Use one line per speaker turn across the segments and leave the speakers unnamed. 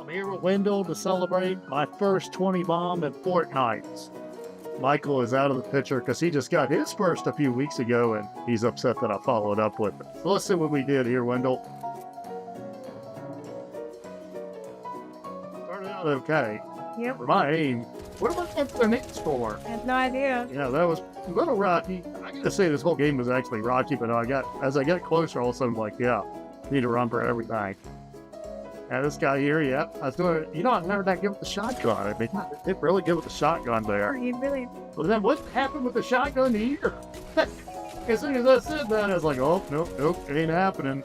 I'm here with Wendell to celebrate my first 20 bomb at Fortnite. Michael is out of the picture because he just got his first a few weeks ago, and he's upset that I followed up with it. So let's see what we did here, Wendell. Started out okay.
Yep.
For my aim, what am I looking for the next for?
I have no idea.
Yeah, that was a little rocky. I gotta say, this whole game was actually rocky, but as I got closer, all of a sudden, like, yeah, need to run for everything. Yeah, this guy here, yeah, I was doing it. I'm never that good with the shotgun. I mean, I did really good with the shotgun there.
You really.
But then what happened with the shotgun here? As soon as I said that, I was like, oh, nope, it ain't happening.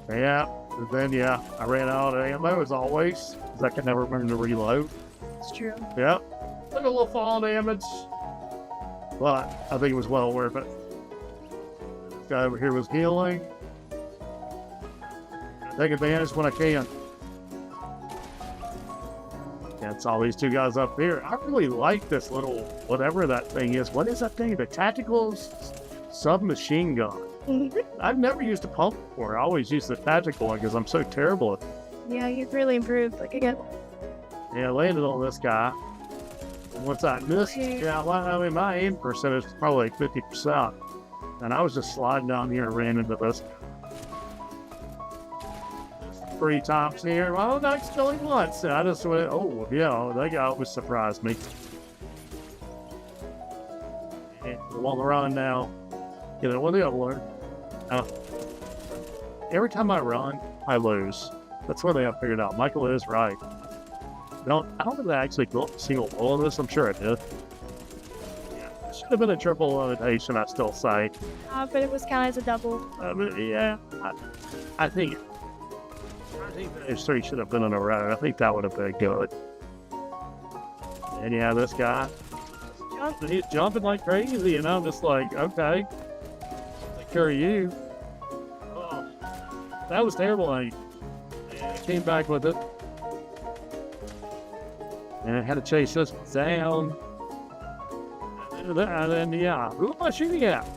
Yeah, and then, yeah, I ran out of ammo as always, because I could never remember to reload.
It's true.
Yeah, took a little fall damage, but I think it was well worth it. This guy over here was healing. Take advantage when I can. Yeah, it's all these two guys up here. I really like this little, whatever that thing is. What is that thing? The tactical submachine gun. I've never used a pump before. I always use the tactical one because I'm so terrible at it.
Yeah, you've really improved. Like, again.
Yeah, I landed on this guy. And once I missed, my aim percentage is probably like 50%. And I was just sliding down here and ran into this. 3 times here. Well, not killing once. And I just went, oh, yeah, that guy always surprised me. And we're on the run now. You know, what do I learn? Every time I run, I lose. That's what I have figured out. Michael is right. I don't think I actually built a single wall of this. I'm sure I did. Yeah, it should have been a triple elimination, I still say.
But it was counted as a double.
Yeah, I think those 3 should have been in a row. I think that would have been good. And yeah, this guy, he's jumping like crazy, and I'm just like, okay, take care of you. Oh, that was terrible. I came back with it. And I had to chase this down. And then, yeah, who am I shooting at?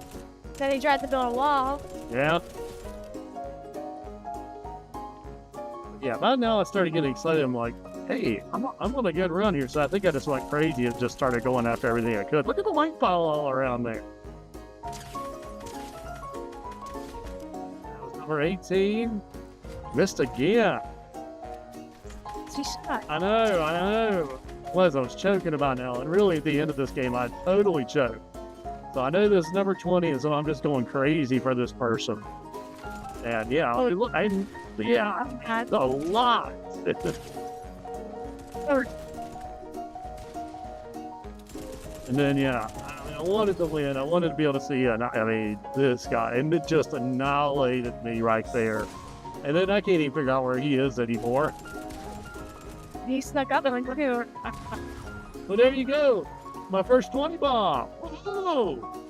Then he tried to build a wall.
Yeah. Yeah, by now I started getting excited. I'm like, hey, I'm on a good run here. So I think I just went crazy and just started going after everything I could. Look at the light pile all around there. That was number 18. Missed again.
He shot.
I know. I was choking about now. And really at the end of this game, I totally choked. So I know this number 20 is, so I'm just going crazy for this person. And yeah, I had a lot. And then, yeah, I wanted to win. I wanted to be able to see, this guy. And it just annihilated me right there. And then I can't even figure out where he is anymore.
He snuck up and like, look at her.
Well, there you go. My first 20 bomb. Whoa.